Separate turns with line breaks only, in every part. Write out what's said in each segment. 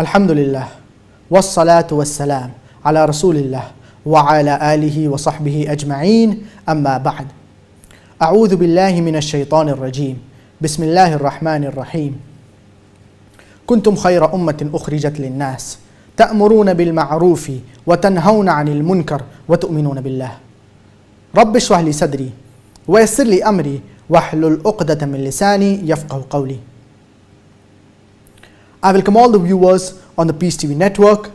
Alhamdulillah, wassalatu wassalam ala rasulillah wa ala alihi wa sahbihi ajma'een, amma ba'd. A'udhu billahi minash shaitanir rajim. Bismillahir rahmanir rahim. Kuntum khayra ummatin ukhrijat lin-nas ta'muruna bil ma'rufi wa tanhawna 'anil munkar wa tu'minuna billah. Rabbi shrah li sadri wa yassir li amri wahlul 'uqdatan min lisani yafqahu qawli. I welcome all the viewers on the Peace TV network,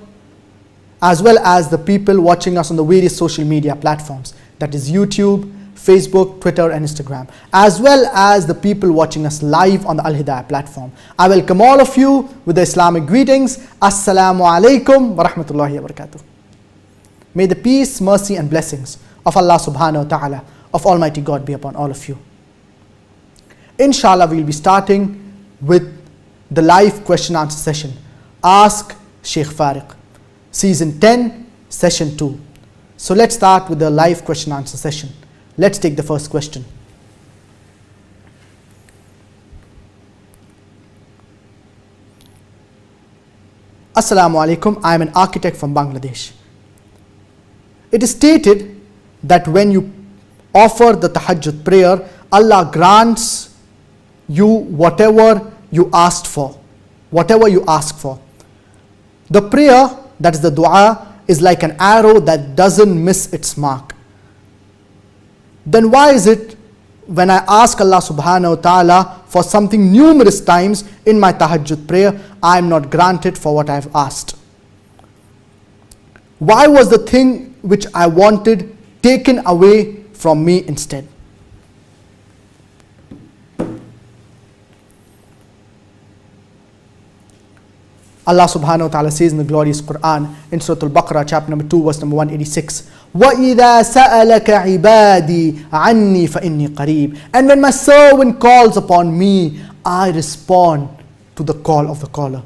as well as the people watching us on the various social media platforms, that is YouTube, Facebook, Twitter and Instagram, as well as the people watching us live on the Al-Hidayah platform. I welcome all of you with the Islamic greetings. Assalamu alaikum wa rahmatullahi wa barakatuh. May the peace, mercy and blessings of Allah subhanahu wa ta'ala, of Almighty God, be upon all of you. Inshallah, we will be starting with the live question answer session, Ask Shaikh Fariqe, Season 10, Session 2. So let's start with the live question answer session. Let's take the first question. Assalamu alaikum, I am an architect from Bangladesh. It is stated that when you offer the tahajjud prayer, Allah grants you whatever you asked for, whatever you ask for. The prayer, that is the dua, is like an arrow that doesn't miss its mark. Then why is it when I ask Allah subhanahu wa ta'ala for something numerous times in my tahajjud prayer, I am not granted for what I have asked? Why was the thing which I wanted taken away from me instead? Allah subhanahu wa ta'ala says in the glorious Qur'an in Surah Al-Baqarah, chapter number 2, verse number 186, وَإِذَا سَأَلَكَ عِبَادِي عَنِّي فَإِنِّي قَرِيبٌ. And when my servant calls upon me, I respond to the call of the caller.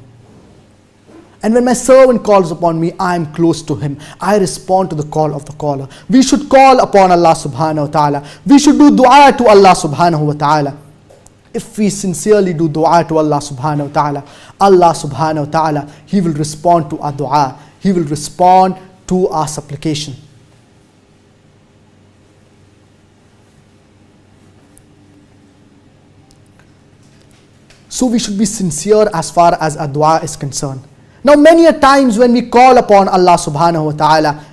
And when my servant calls upon me, I am close to him. I respond to the call of the caller. We should call upon Allah subhanahu wa ta'ala. We should do dua to Allah subhanahu wa ta'ala. If we sincerely do dua to Allah subhanahu wa ta'ala, Allah subhanahu wa ta'ala, He will respond to our dua. He will respond to our supplication. So we should be sincere as far as our dua is concerned. Now many a times when we call upon Allah subhanahu wa ta'ala,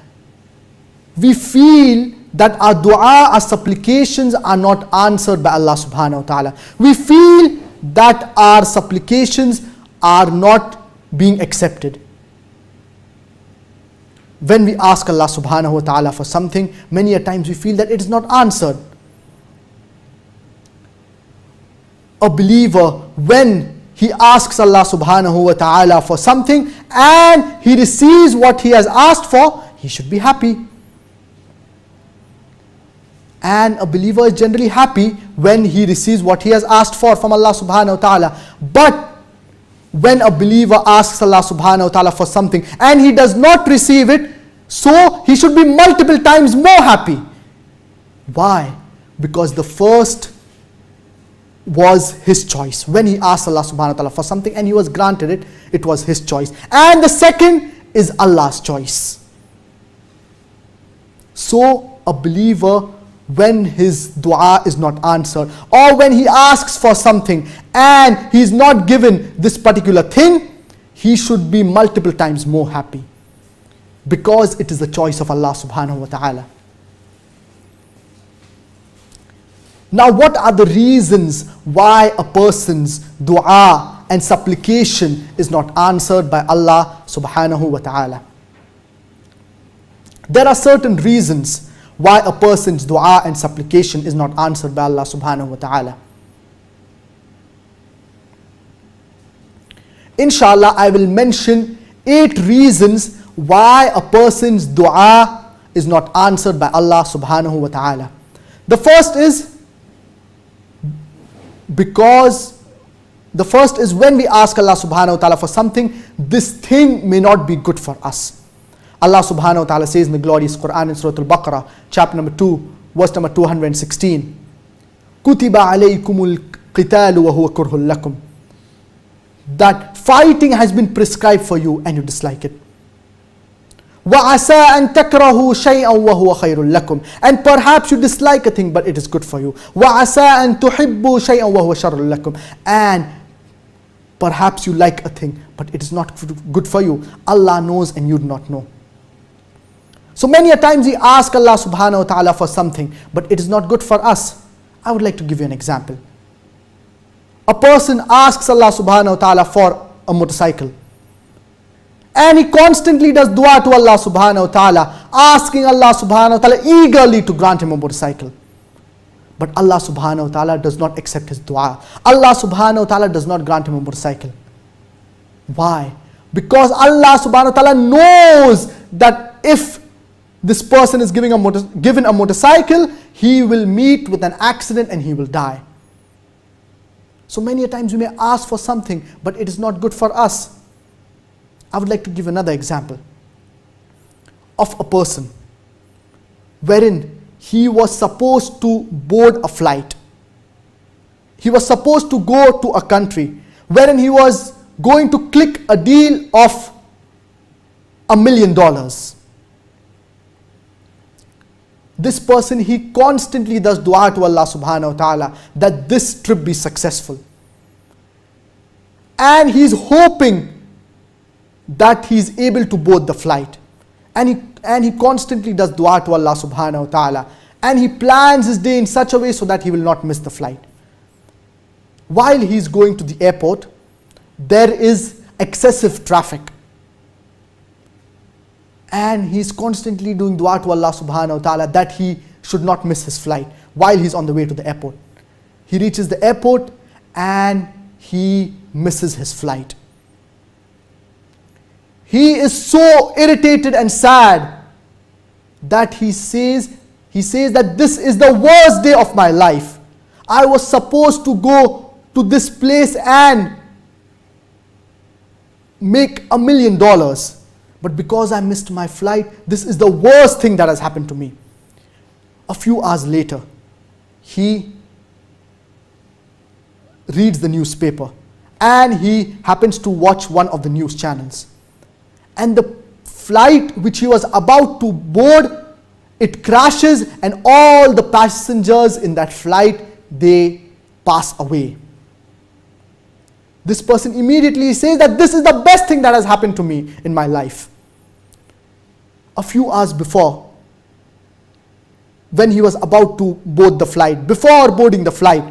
we feel that our dua, our supplications are not answered by Allah subhanahu wa ta'ala. We feel that our supplications are not being accepted. When we ask Allah subhanahu wa ta'ala for something, many a times we feel that it is not answered. A believer, when he asks Allah subhanahu wa ta'ala for something and he receives what he has asked for, he should be happy. And a believer is generally happy when he receives what he has asked for from Allah subhanahu wa ta'ala. But when a believer asks Allah subhanahu wa ta'ala for something and he does not receive it, so he should be multiple times more happy. Why? Because the first was his choice. When he asked Allah subhanahu wa ta'ala for something and he was granted it, it was his choice. And the second is Allah's choice. So a believer, when his dua is not answered, or when he asks for something and he is not given this particular thing, he should be multiple times more happy, because it is the choice of Allah subhanahu wa ta'ala. Now what are the reasons why a person's dua and supplication is not answered by Allah subhanahu wa ta'ala? There are certain reasons why a person's dua and supplication is not answered by Allah subhanahu wa ta'ala. Inshallah, I will mention 8 reasons why a person's dua is not answered by Allah subhanahu wa ta'ala. The first is when we ask Allah subhanahu wa ta'ala for something, this thing may not be good for us. Allah subhanahu wa ta'ala says in the glorious Qur'an in Surah Al-Baqarah, chapter number 2, verse number 216, كُتِبَ عَلَيْكُمُ الْقِتَالُ وَهُوَ كُرْهٌ لَكُمْ. that fighting has been prescribed for you and you dislike it. وَعَسَىٰ أَن تَكْرَهُوا شَيْئًا وَهُوَ خَيْرٌ لَكُمْ. And perhaps you dislike a thing, but it is good for you. وَعَسَىٰ أَن تُحِبُّوا شَيْئًا وَهُوَ شَرٌ لَكُمْ. And perhaps you like a thing, but it is not good for you. Allah knows and you do not know. So many a times we ask Allah subhanahu wa ta'ala for something, but it is not good for us. I would like to give you an example. A person asks Allah subhanahu wa ta'ala for a motorcycle. And he constantly does dua to Allah subhanahu wa ta'ala, asking Allah subhanahu wa ta'ala eagerly to grant him a motorcycle. But Allah subhanahu wa ta'ala does not accept his dua. Allah subhanahu wa ta'ala does not grant him a motorcycle. Why? Because Allah subhanahu wa ta'ala knows that if this person is given a motorcycle, he will meet with an accident and he will die. So many a times we may ask for something, but it is not good for us. I would like to give another example of a person wherein he was supposed to board a flight. He was supposed to go to a country wherein he was going to click a deal of $1 million. This person, he constantly does dua to Allah subhanahu wa ta'ala that this trip be successful. And he's hoping that he's able to board the flight. And he constantly does dua to Allah subhanahu wa ta'ala. And he plans his day in such a way so that he will not miss the flight. While he's going to the airport, there is excessive traffic. And he's constantly doing dua to Allah subhanahu wa ta'ala that he should not miss his flight while he's on the way to the airport. He reaches the airport and he misses his flight. He is so irritated and sad that he says that this is the worst day of my life. I was supposed to go to this place and make $1 million. But because I missed my flight, this is the worst thing that has happened to me. A few hours later, he reads the newspaper and he happens to watch one of the news channels. And the flight which he was about to board, it crashes and all the passengers in that flight, they pass away. This person immediately says that this is the best thing that has happened to me in my life. A few hours before, when he was about to board the flight, before boarding the flight,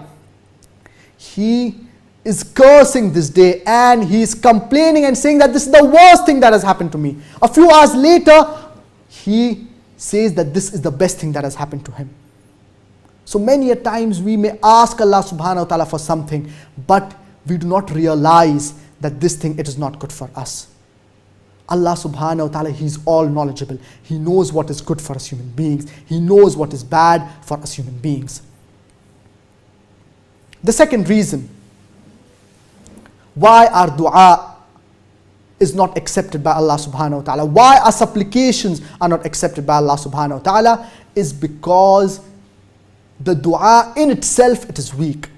he is cursing this day and he is complaining and saying that this is the worst thing that has happened to me. A few hours later, he says that this is the best thing that has happened to him. So many a times we may ask Allah subhanahu wa ta'ala for something, but we do not realize that this thing, it is not good for us. Allah subhanahu wa ta'ala, He's all knowledgeable. He knows what is good for us human beings. He knows what is bad for us human beings. The second reason why our dua is not accepted by Allah subhanahu wa ta'ala, why our supplications are not accepted by Allah subhanahu wa ta'ala, is because the dua in itself, it is weak.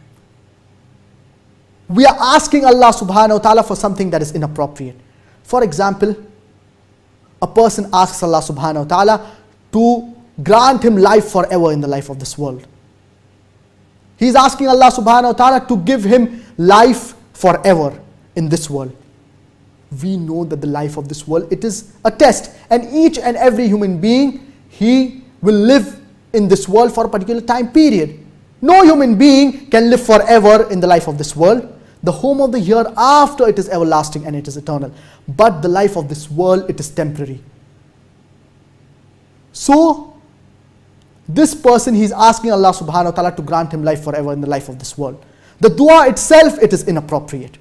We are asking Allah subhanahu wa ta'ala for something that is inappropriate. For example, a person asks Allah subhanahu wa ta'ala to grant him life forever in the life of this world. He is asking Allah subhanahu wa ta'ala to give him life forever in this world. We know that the life of this world, it is a test, and each and every human being, he will live in this world for a particular time period. No human being can live forever in the life of this world. The home of the hereafter, it is everlasting and it is eternal. But the life of this world, it is temporary. So, this person, he is asking Allah subhanahu wa ta'ala to grant him life forever in the life of this world. The dua itself, it is inappropriate.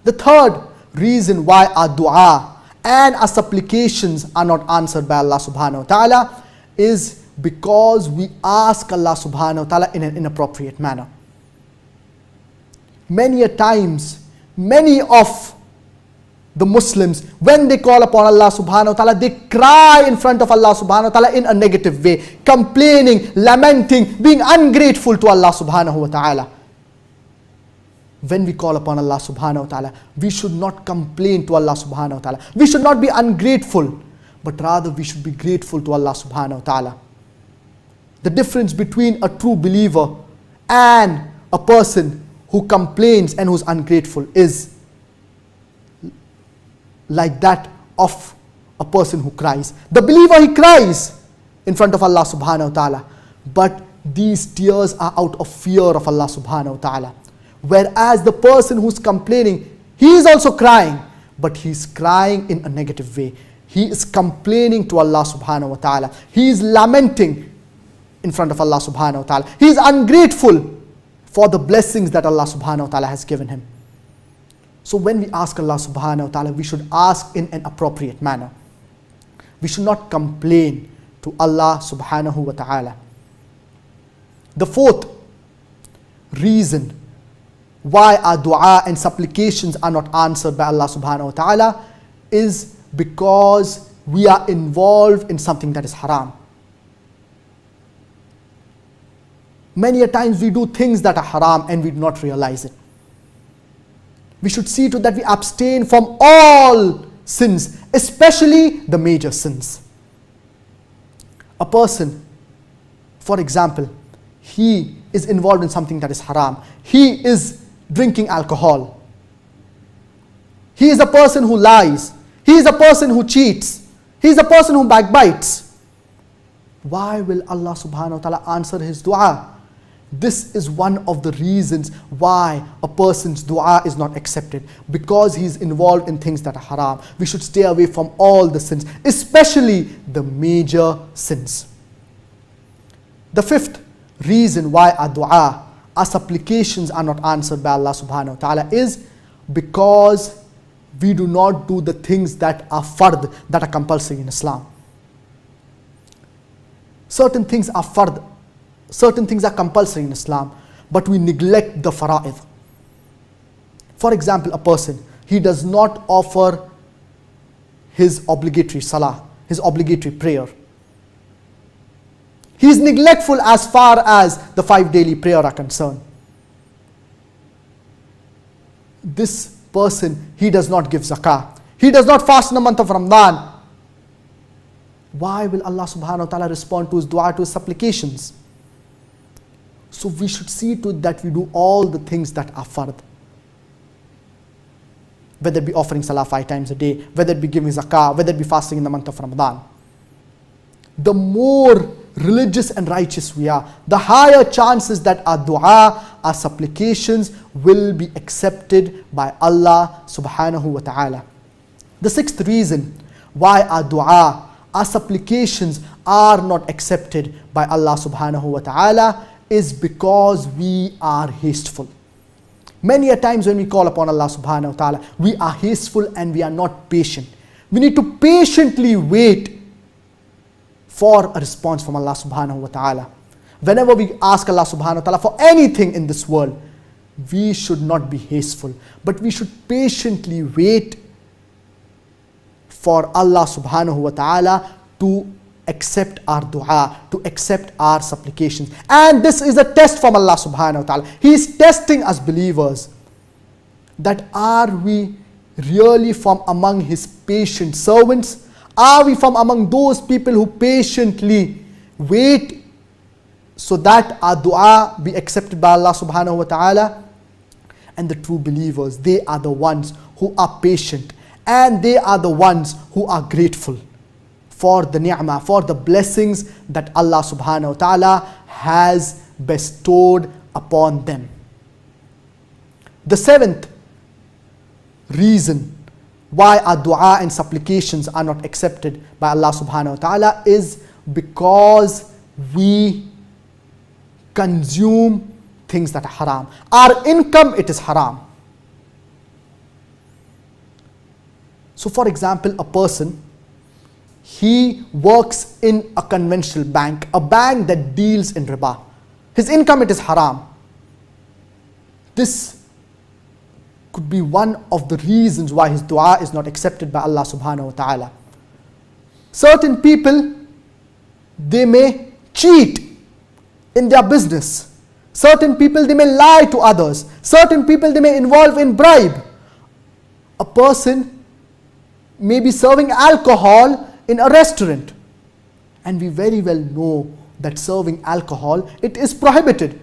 The third reason why our dua and our supplications are not answered by Allah subhanahu wa ta'ala is because we ask Allah subhanahu wa ta'ala in an inappropriate manner. Many a times, many of the Muslims, when they call upon Allah subhanahu wa ta'ala, they cry in front of Allah subhanahu wa ta'ala in a negative way, complaining, lamenting, being ungrateful to Allah subhanahu wa ta'ala. when we call upon Allah subhanahu wa ta'ala, we should not complain to Allah subhanahu wa ta'ala. We should not be ungrateful, but rather we should be grateful to Allah subhanahu wa ta'ala. The difference between a true believer and a person who complains and who's ungrateful is like that of a person who cries. The believer, he cries in front of Allah subhanahu wa ta'ala, but these tears are out of fear of Allah subhanahu wa ta'ala. Whereas the person who's complaining, he is also crying, but he's crying in a negative way. He is complaining to Allah subhanahu wa ta'ala. He is lamenting in front of Allah subhanahu wa ta'ala. He is ungrateful for the blessings that Allah subhanahu wa ta'ala has given him. So when we ask Allah subhanahu wa ta'ala, we should ask in an appropriate manner. We should not complain to Allah subhanahu wa ta'ala. The fourth reason why our dua and supplications are not answered by Allah subhanahu wa ta'ala is because we are involved in something that is haram. Many a times we do things that are haram and we do not realize it. We should see to that we abstain from all sins, especially the major sins. A person, for example, he is involved in something that is haram. He is drinking alcohol. He is a person who lies. He is a person who cheats. He is a person who backbites. Why will Allah subhanahu wa ta'ala answer his dua? This is one of the reasons why a person's dua is not accepted, because he is involved in things that are haram. We should stay away from all the sins, especially the major sins. The fifth reason why our dua, our supplications are not answered by Allah subhanahu wa ta'ala is because we do not do the things that are fard, that are compulsory in Islam. Certain things are fard, certain things are compulsory in Islam, but we neglect the fara'id. For example, a person, he does not offer his obligatory salah, his obligatory prayer. He is neglectful as far as the 5 daily prayer are concerned. This person, he does not give zakah. He does not fast in the month of Ramadan. Why will Allah subhanahu wa ta'ala respond to his dua, to his supplications? So we should see to it that we do all the things that are fard. Whether it be offering salah 5 times a day, whether it be giving zakah, whether it be fasting in the month of Ramadan. The more religious and righteous we are, the higher chances that our dua, our supplications will be accepted by Allah subhanahu wa ta'ala. The sixth reason why our dua, our supplications are not accepted by Allah subhanahu wa ta'ala is because we are hasteful. Many a times when we call upon Allah subhanahu wa ta'ala, we are hasteful and we are not patient. We need to patiently wait for a response from Allah subhanahu wa ta'ala. Whenever we ask Allah subhanahu wa ta'ala for anything in this world, we should not be hasteful, but we should patiently wait for Allah subhanahu wa ta'ala to accept our dua, to accept our supplications. And this is a test from Allah subhanahu wa ta'ala. He is testing us believers, that are we really from among His patient servants? Are we from among those people who patiently wait so that our dua be accepted by Allah subhanahu wa ta'ala? And the true believers, they are the ones who are patient, and they are the ones who are grateful for the ni'mah, for the blessings that Allah subhanahu wa ta'ala has bestowed upon them. The seventh reason why our dua and supplications are not accepted by Allah subhanahu wa ta'ala is because we consume things that are haram. Our income, it is haram. So for example, a person, he works in a conventional bank, a bank that deals in riba. His income, it is haram. This could be one of the reasons why his dua is not accepted by Allah subhanahu wa ta'ala. Certain people, they may cheat in their business. Certain people, they may lie to others. Certain people, they may involve in bribe. A person may be serving alcohol in a restaurant, and we very well know that serving alcohol, it is prohibited.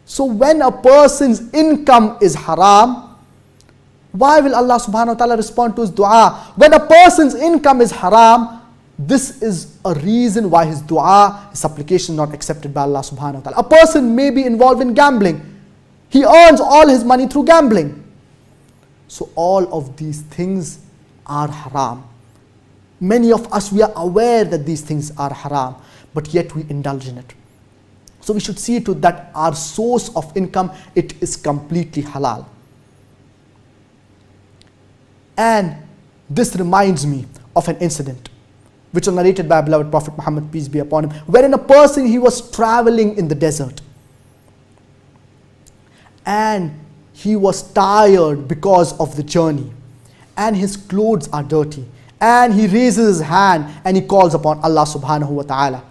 So when a person's income is haram, why will Allah subhanahu wa ta'ala respond to his dua? When a person's income is haram, this is a reason why his dua, his supplication is not accepted by Allah subhanahu wa ta'ala. A person may be involved in gambling. He earns all his money through gambling. So all of these things are haram. Many of us, we are aware that these things are haram, but yet we indulge in it. So we should see to that our source of income, it is completely halal. And this reminds me of an incident which was narrated by our beloved Prophet Muhammad, peace be upon him, wherein a person, he was traveling in the desert. And he was tired because of the journey. And his clothes are dirty. And he raises his hand and he calls upon Allah subhanahu wa ta'ala.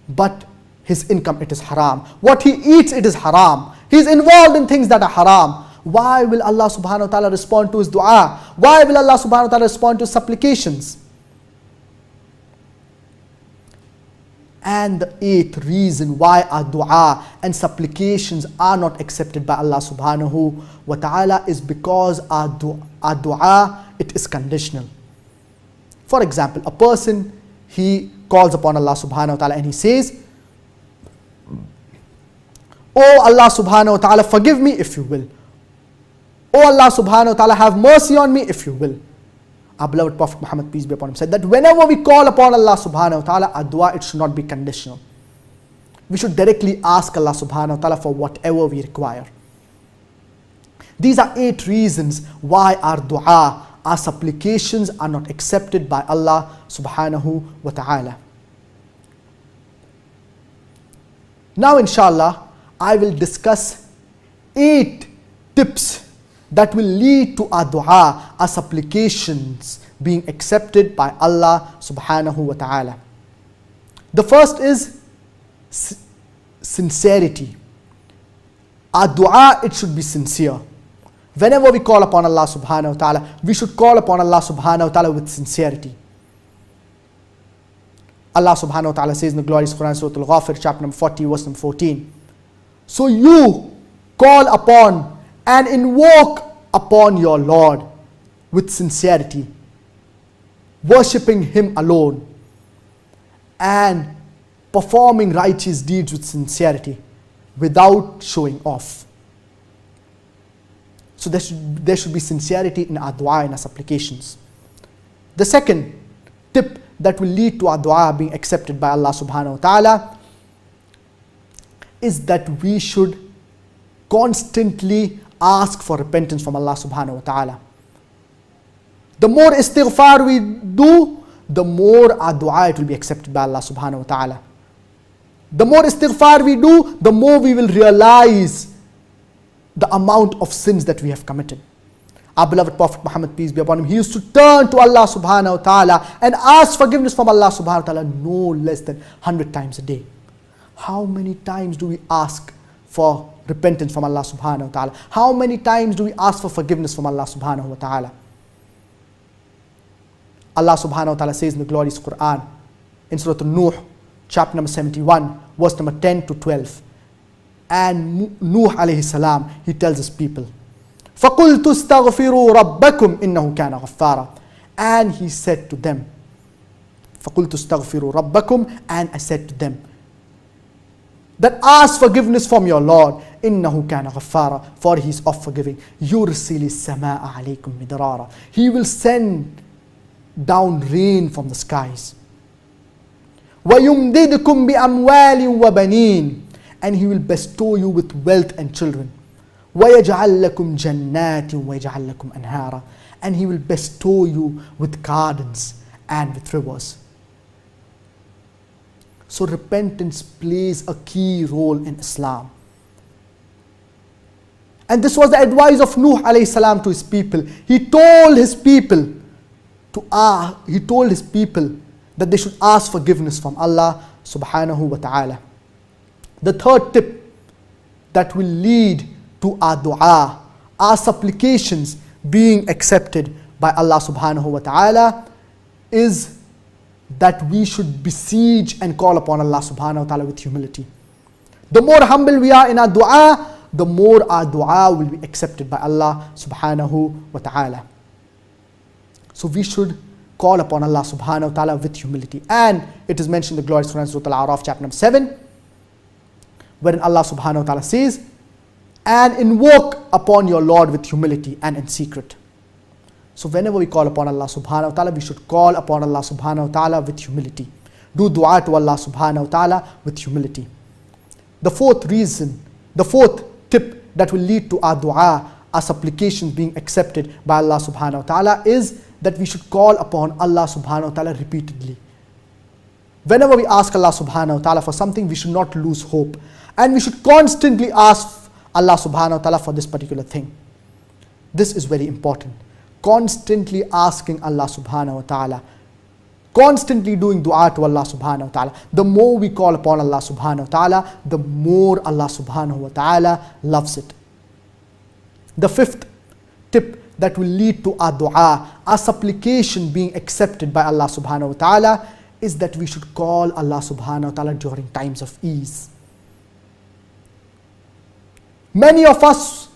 But his income, it is haram. What he eats, it is haram. He is involved in things that are haram. Why will Allah subhanahu wa ta'ala respond to his dua? Why will Allah subhanahu wa ta'ala respond to his supplications? And the eighth reason why our dua and supplications are not accepted by Allah subhanahu wa ta'ala is because our dua, it is conditional. For example, a person, he calls upon Allah subhanahu wa ta'ala and he says, "Oh Allah subhanahu wa ta'ala, forgive me if you will. Oh Allah subhanahu wa ta'ala, have mercy on me if you will." Our beloved Prophet Muhammad, peace be upon him, said that whenever we call upon Allah subhanahu wa ta'ala, our dua, it should not be conditional. We should directly ask Allah subhanahu wa ta'ala for whatever we require. These are 8 reasons why our dua, our supplications are not accepted by Allah subhanahu wa ta'ala. Now inshallah, I will discuss 8 tips that will lead to our dua, our supplications being accepted by Allah subhanahu wa ta'ala. The first is sincerity. Our dua, it should be sincere. Whenever we call upon Allah subhanahu wa ta'ala, we should call upon Allah subhanahu wa ta'ala with sincerity. Allah subhanahu wa ta'ala says in the glorious Qur'an, Surah chapter number 40, verse number 14. So you call upon and invoke upon your Lord with sincerity, worshipping Him alone and performing righteous deeds with sincerity without showing off. So there should be sincerity in our dua and our supplications. The second tip that will lead to our dua being accepted by Allah subhanahu wa ta'ala is that we should constantly ask for repentance from Allah subhanahu wa ta'ala. The more istighfar we do, the more our dua, it will be accepted by Allah subhanahu wa ta'ala. The more istighfar we do, the more we will realize the amount of sins that we have committed. Our beloved Prophet Muhammad, peace be upon him, he used to turn to Allah subhanahu wa ta'ala and ask forgiveness from Allah subhanahu wa ta'ala no less than 100 times a day. How many times do we ask for repentance from Allah subhanahu wa ta'ala? How many times do we ask for forgiveness from Allah subhanahu wa ta'ala? Allah subhanahu wa ta'ala says in the glorious Qur'an, in Surah Nuh, chapter number 71, verse number 10 to 12. And Nuh alayhi salam, he tells his people, فَقُلْتُ اسْتَغْفِرُوا رَبَّكُمْ إِنَّهُ كَانَ غَفَّارًا. And he said to them, فَقُلْتُ اسْتَغْفِرُوا رَبَّكُمْ, and I said to them, that ask forgiveness from your Lord, إِنَّهُ كَانَ غَفَّارًا, for He is of forgiving. يُرْسِلِ السَّمَاءَ عَلَيْكُمْ مِدْرَارًا. He will send down rain from the skies. وَيُمْدِدْكُمْ بِأَمْوَالٍ وَبَنِينَ. And He will bestow you with wealth and children. وَيَجْعَلْ لَكُمْ جَنَّاتٍ وَيَجْعَلْ لَكُمْ أَنْهَارًا. And He will bestow you with gardens and with rivers. So repentance plays a key role in Islam. And this was the advice of Nuh alayhi salam to his people. He told his people that they should ask forgiveness from Allah subhanahu wa ta'ala. The third tip that will lead to our dua, our supplications being accepted by Allah subhanahu wa ta'ala, is that we should besiege and call upon Allah subhanahu wa ta'ala with humility. The more humble we are in our dua, the more our dua will be accepted by Allah subhanahu wa ta'ala. So we should call upon Allah subhanahu wa ta'ala with humility. And it is mentioned in the glorious Qur'an Surah Al-A'raf chapter number 7, wherein Allah subhanahu wa ta'ala says, and invoke upon your Lord with humility and in secret. So whenever we call upon Allah subhanahu wa ta'ala, we should call upon Allah subhanahu wa ta'ala with humility. Do dua to Allah subhanahu wa ta'ala with humility. The fourth tip that will lead to our dua, our supplications being accepted by Allah subhanahu wa ta'ala, is that we should call upon Allah subhanahu wa ta'ala repeatedly. Whenever we ask Allah subhanahu wa ta'ala for something, we should not lose hope. And we should constantly ask Allah subhanahu wa ta'ala for this particular thing. This is very important. Constantly asking Allah subhanahu wa ta'ala. Constantly doing dua to Allah subhanahu wa ta'ala. The more we call upon Allah subhanahu wa ta'ala, the more Allah subhanahu wa ta'ala loves it. The fifth tip that will lead to our dua, our supplication being accepted by Allah subhanahu wa ta'ala, is that we should call Allah subhanahu wa ta'ala during times of ease. Many of us,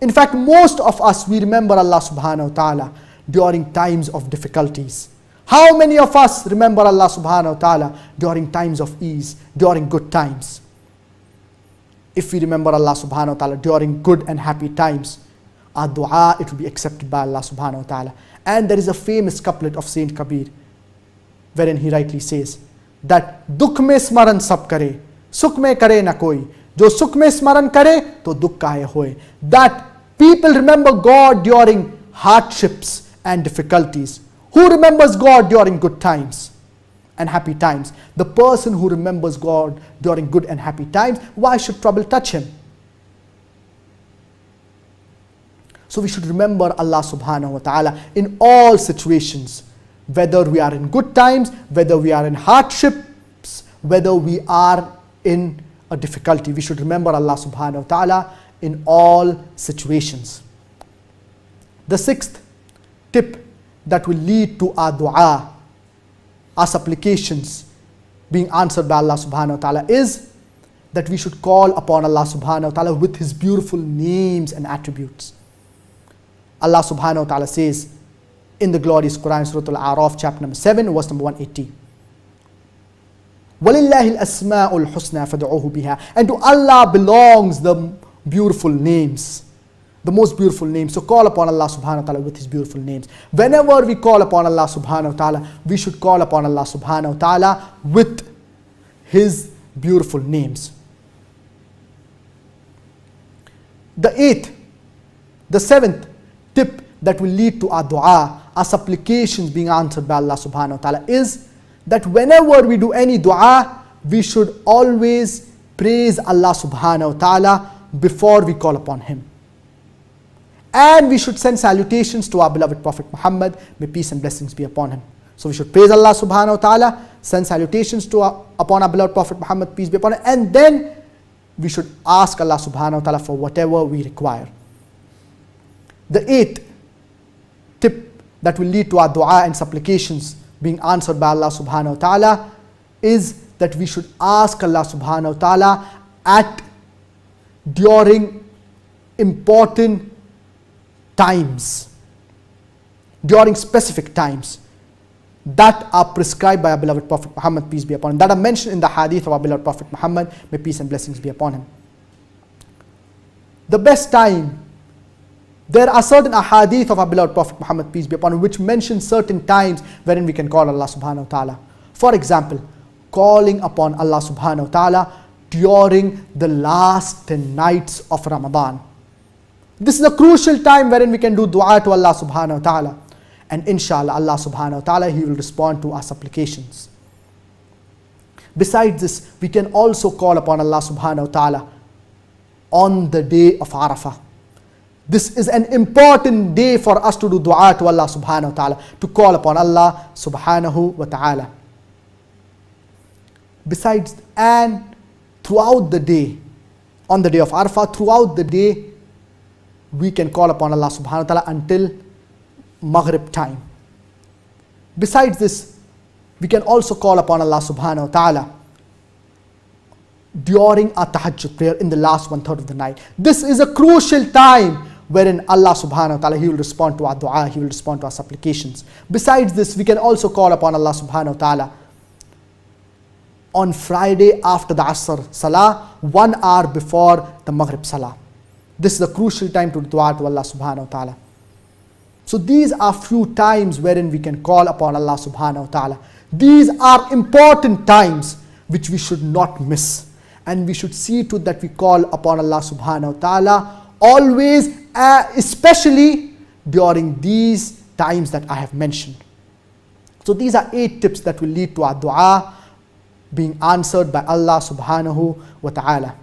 in fact most of us, we remember Allah subhanahu wa ta'ala during times of difficulties. How many of us remember Allah subhanahu wa ta'ala during times of ease, during good times? If we remember Allah subhanahu wa ta'ala during good and happy times, our dua, it will be accepted by Allah subhanahu wa ta'ala. And there is a famous couplet of Saint Kabir, wherein he rightly says that dukh mein smaran sab kare, sukh mein kare na koi, jo sukh mein smaran kare to dukh kahe hoye. That people remember God during hardships and difficulties. Who remembers God during good times and happy times? The person who remembers God during good and happy times, why should trouble touch him? So we should remember Allah subhanahu wa ta'ala in all situations, whether we are in good times, whether we are in hardships, whether we are in a difficulty. We should remember Allah subhanahu wa ta'ala in all situations. The sixth tip that will lead to our dua, our supplications being answered by Allah subhanahu wa ta'ala, is that we should call upon Allah subhanahu wa ta'ala with His beautiful names and attributes. Allah subhanahu wa ta'ala says in the glorious Qur'an, Surah Al-A'raf chapter number 7, verse number 180, وَلِلَّهِ الْأَسْمَاءُ الْحُسْنَى فَادْعُوهُ بِهَا. And to Allah belongs the beautiful names, the most beautiful names. So call upon Allah subhanahu wa ta'ala with His beautiful names. Whenever we call upon Allah subhanahu wa ta'ala, we should call upon Allah subhanahu wa ta'ala with His beautiful names. The seventh tip that will lead to our dua, our supplications being answered by Allah subhanahu wa ta'ala, is that whenever we do any dua, we should always praise Allah subhanahu wa ta'ala before we call upon Him. And we should send salutations to our beloved Prophet Muhammad, may peace and blessings be upon him. So we should praise Allah subhanahu wa ta'ala, send salutations upon our beloved Prophet Muhammad, peace be upon him, and then we should ask Allah subhanahu wa ta'ala for whatever we require. The eighth tip that will lead to our dua and supplications being answered by Allah subhanahu wa ta'ala is that we should ask Allah subhanahu wa ta'ala during important times, during specific times that are prescribed by our beloved Prophet Muhammad, peace be upon him, that are mentioned in the hadith of our beloved Prophet Muhammad, may peace and blessings be upon him. The best time, there are certain ahadith of our beloved Prophet Muhammad, peace be upon him, which mention certain times wherein we can call Allah subhanahu wa ta'ala. For example, calling upon Allah subhanahu wa ta'ala during the last 10 nights of Ramadan. This is a crucial time wherein we can do dua to Allah subhanahu wa ta'ala. And inshallah, Allah subhanahu wa ta'ala, He will respond to our supplications. Besides this, we can also call upon Allah subhanahu wa ta'ala on the day of Arafah. This is an important day for us to do dua to Allah subhanahu wa ta'ala, to call upon Allah subhanahu wa ta'ala. Besides, and throughout the day, on the day of Arafah, throughout the day, we can call upon Allah subhanahu wa ta'ala until Maghrib time. Besides this, we can also call upon Allah subhanahu wa ta'ala during our tahajjud prayer in the last 1/3 of the night. This is a crucial time wherein Allah subhanahu wa ta'ala, He will respond to our dua, He will respond to our supplications. Besides this, we can also call upon Allah subhanahu wa ta'ala on Friday after the Asr Salah, 1 hour before the Maghrib Salah. This is a crucial time to dua to Allah subhanahu wa ta'ala. So these are few times wherein we can call upon Allah subhanahu wa ta'ala. These are important times which we should not miss. And we should see to that we call upon Allah subhanahu wa ta'ala always, especially during these times that I have mentioned. So these are 8 tips that will lead to our dua being answered by Allah subhanahu wa ta'ala.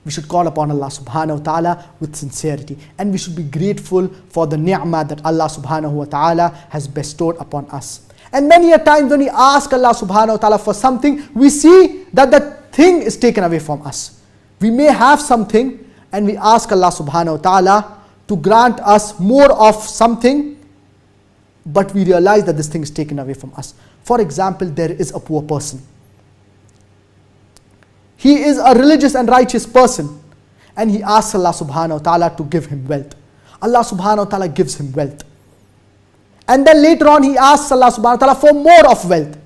We should call upon Allah subhanahu wa ta'ala with sincerity, and we should be grateful for the ni'mah that Allah subhanahu wa ta'ala has bestowed upon us. And many a times when we ask Allah subhanahu wa ta'ala for something, we see that that thing is taken away from us. We may have something and we ask Allah subhanahu wa ta'ala to grant us more of something, but we realize that this thing is taken away from us. For example, there is a poor person. He is a religious and righteous person, and he asks Allah subhanahu wa ta'ala to give him wealth. Allah subhanahu wa ta'ala gives him wealth. And then later on he asks Allah subhanahu wa ta'ala for more of wealth.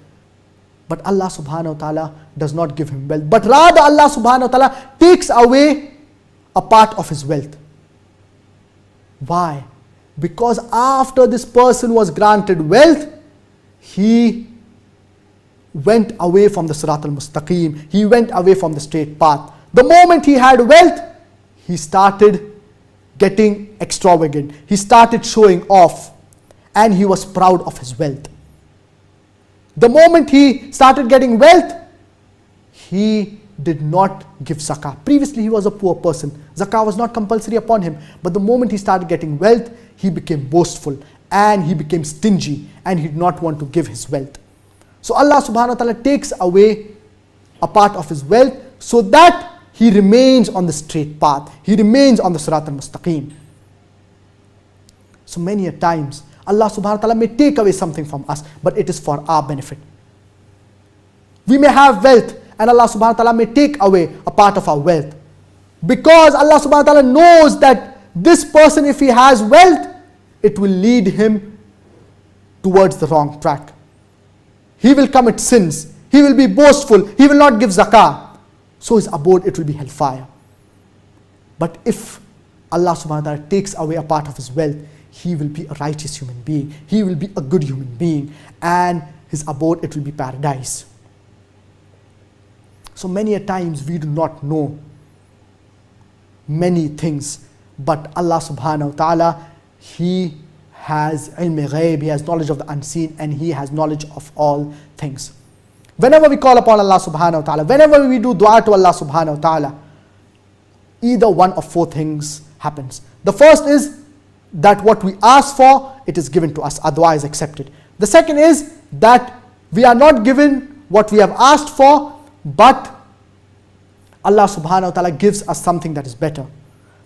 But Allah subhanahu wa ta'ala does not give him wealth, but rather Allah subhanahu wa ta'ala takes away a part of his wealth. Why? Because after this person was granted wealth, he went away from the Sirat al-Mustaqim. He went away from the straight path. The moment he had wealth, he started getting extravagant. He started showing off, and he was proud of his wealth. The moment he started getting wealth, he did not give zakah. Previously he was a poor person. Zakah was not compulsory upon him. But the moment he started getting wealth, he became boastful and he became stingy, and he did not want to give his wealth. So Allah subhanahu wa ta'ala takes away a part of his wealth so that he remains on the straight path. He remains on the Sirat al-Mustaqim. So many a times Allah subhanahu wa ta'ala may take away something from us, but it is for our benefit. We may have wealth and Allah subhanahu wa ta'ala may take away a part of our wealth, because Allah subhanahu wa ta'ala knows that this person, if he has wealth, it will lead him towards the wrong track. He will commit sins, he will be boastful, he will not give zakah. So his abode, it will be hellfire. But if Allah subhanahu wa ta'ala takes away a part of his wealth, he will be a righteous human being, he will be a good human being, and his abode, it will be paradise. So many a times we do not know many things, but Allah subhanahu wa ta'ala, He has ilm ghaib, He has knowledge of the unseen, and He has knowledge of all things. Whenever we call upon Allah subhanahu wa ta'ala, whenever we do dua to Allah subhanahu wa ta'ala, either one of 4 things happens. The first is that what we ask for, it is given to us, our dua is accepted. The second is that we are not given what we have asked for, but Allah subhanahu wa ta'ala gives us something that is better.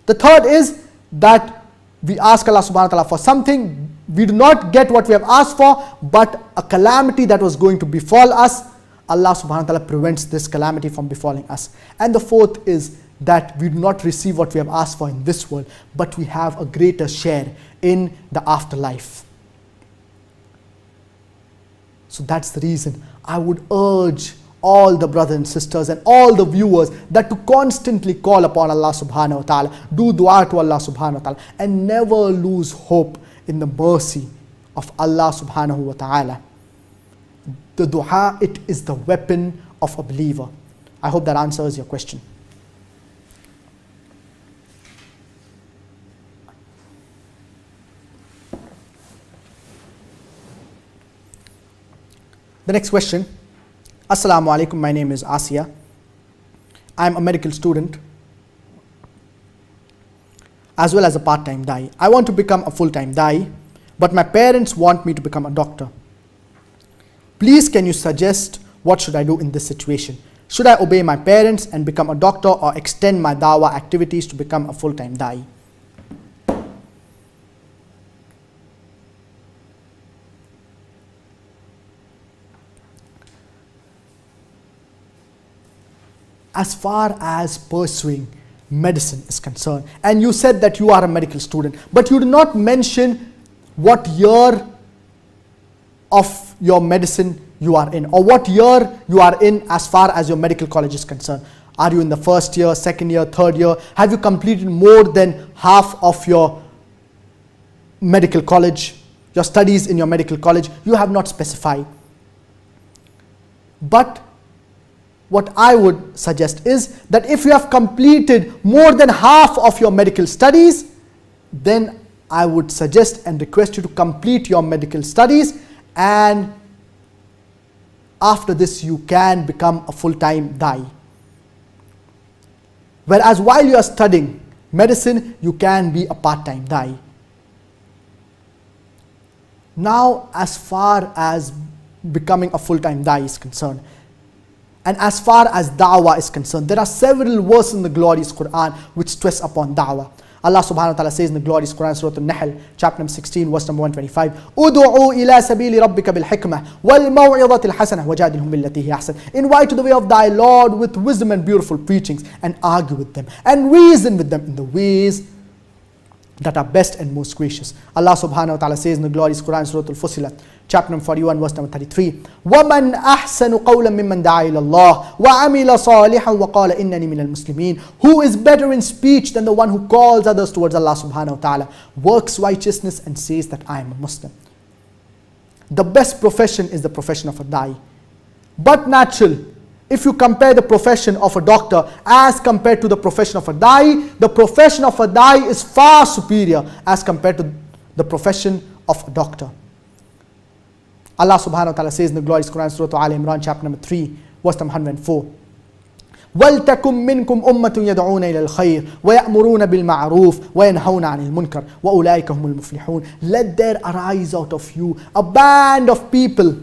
The third is that we ask Allah subhanahu wa ta'ala for something, we do not get what we have asked for, but a calamity that was going to befall us, Allah subhanahu wa ta'ala prevents this calamity from befalling us. And the fourth is that we do not receive what we have asked for in this world, but we have a greater share in the afterlife. So that's the reason I would urge all the brothers and sisters and all the viewers that to constantly call upon Allah subhanahu wa ta'ala, do dua to Allah subhanahu wa ta'ala, and never lose hope in the mercy of Allah subhanahu wa ta'ala. The dua, it is the weapon of a believer. I hope that answers your question. The next question. Assalamu alaikum, my name is Asiya. I am a medical student as well as a part-time da'i. I want to become a full-time da'i, but my parents want me to become a doctor. Please, can you suggest what should I do in this situation? Should I obey my parents and become a doctor, or extend my dawah activities to become a full-time da'i? As far as pursuing medicine is concerned, and you said that you are a medical student, but you did not mention what year of your medicine you are in, or what year you are in as far as your medical college is concerned. Are you in the first year, second year, third year? Have you completed more than half of your medical college, your studies in your medical college? You have not specified. But what I would suggest is that if you have completed more than half of your medical studies, then I would suggest and request you to complete your medical studies, and after this you can become a full-time da'i. Whereas while you are studying medicine, you can be a part-time da'i. Now, as far as becoming a full-time da'i is concerned, and as far as da'wah is concerned, there are several verses in the glorious Qur'an which stress upon da'wah. Allah subhanahu wa ta'ala says in the glorious Qur'an, Surah An-Nahl, chapter number 16, verse number 125, "Udu'u ila sabili rabbika bil hikmah wal maw'idhatil hasanah wajadilhum billati hiya ahsan." Invite to the way of thy Lord with wisdom and beautiful preachings, and argue with them and reason with them in the ways that are best and most gracious. Allah subhanahu wa ta'ala says in the glorious Qur'an, Surah Al-Fussilat, chapter number 41, verse number 33, وَمَنْ أَحْسَنُ قَوْلًا مِمَّنْ دَعَا إِلَى اللَّهِ وَعَمِلَ صَالِحًا وَقَالَ إِنَّنِي مِنَ الْمُسْلِمِينَ. Who is better in speech than the one who calls others towards Allah subhanahu wa ta'ala, works righteousness, and says that I am a Muslim? The best profession is the profession of a da'i. But natural, if you compare the profession of a doctor as compared to the profession of a da'i, the profession of a da'i is far superior as compared to the profession of a doctor. Allah subhanahu wa ta'ala says in the glorious Quran, Surah Al-Imran, chapter number 3, verse number 104, وَلْتَكُمْ مِنْكُمْ أُمَّةٌ يَدْعُونَ إِلَى الْخَيْرِ وَيَأْمُرُونَ بِالْمَعْرُوفِ وَيَنْهَوْنَ عَنِ الْمُنْكَرِ وَأُولَٰئِكَ هُمُ الْمُفْلِحُونَ. Let there arise out of you a band of people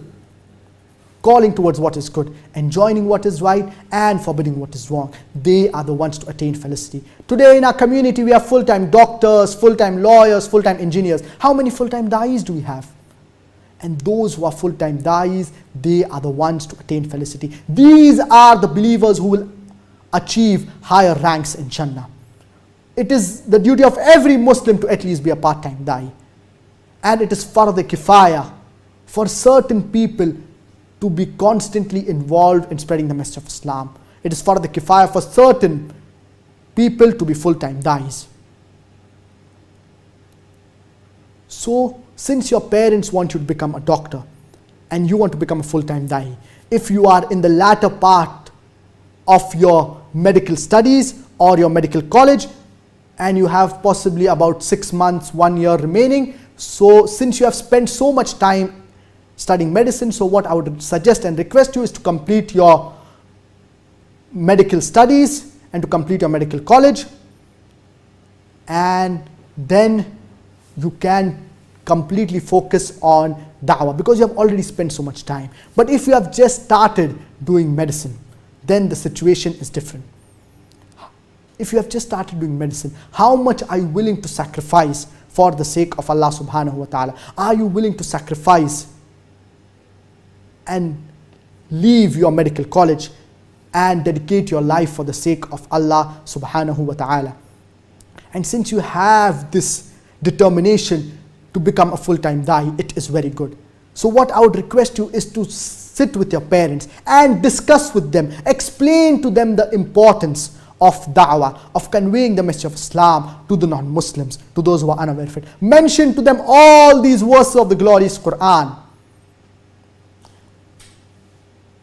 calling towards what is good, enjoining what is right, and forbidding what is wrong. They are the ones to attain felicity. Today in our community we have full-time doctors, full-time lawyers, full-time engineers. How many full-time da'is do we have? And those who are full-time da'is, they are the ones to attain felicity. These are the believers who will achieve higher ranks in Jannah. It is the duty of every Muslim to at least be a part-time da'i. And it is fard kifaya for certain people to be constantly involved in spreading the message of Islam. It is fard kifaya for certain people to be full-time da'is. So, since your parents want you to become a doctor and you want to become a full-time da'i, if you are in the latter part of your medical studies or your medical college and you have possibly about 6 months, 1 year remaining, so since you have spent so much time studying medicine, so what I would suggest and request you is to complete your medical studies and to complete your medical college, and then you can completely focus on da'wah because you have already spent so much time. But if you have just started doing medicine, then the situation is different. If you have just started doing medicine, how much are you willing to sacrifice for the sake of Allah subhanahu wa ta'ala? Are you willing to sacrifice and leave your medical college and dedicate your life for the sake of Allah subhanahu wa ta'ala? And since you have this determination to become a full-time da'i, it is very good. So what I would request you is to sit with your parents and discuss with them, explain to them the importance of da'wah, of conveying the message of Islam to the non-Muslims, to those who are unaware of it. Mention to them all these verses of the glorious Qur'an